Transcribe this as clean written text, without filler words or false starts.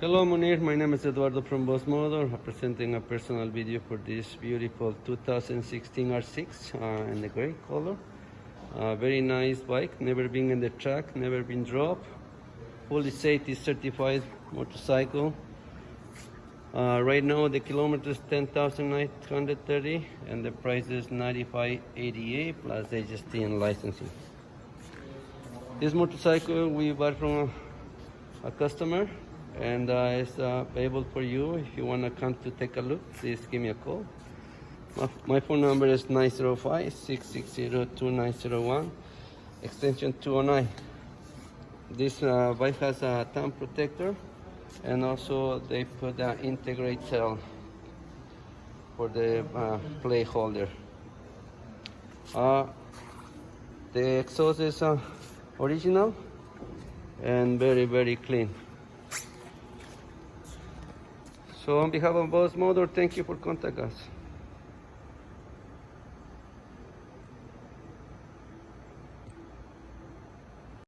Hello Munir, my name is Eduardo from Boss Motor, presenting a personal video for this beautiful 2016 R6 in the gray color. Very nice bike, never been in the track, never been dropped. Fully safety certified motorcycle. Right now the kilometers 10,930 and the price is 9588 plus HST and licensing. This motorcycle we bought from a customer, and it's available for you. If you want to come to take a look, please give me a call. My phone number is 905-660-2901, extension 209. This bike has a thumb protector, and also they put an integrate cell for the plate holder. The exhaust is original and very clean. So on behalf of Boss Motor, thank you for contacting us.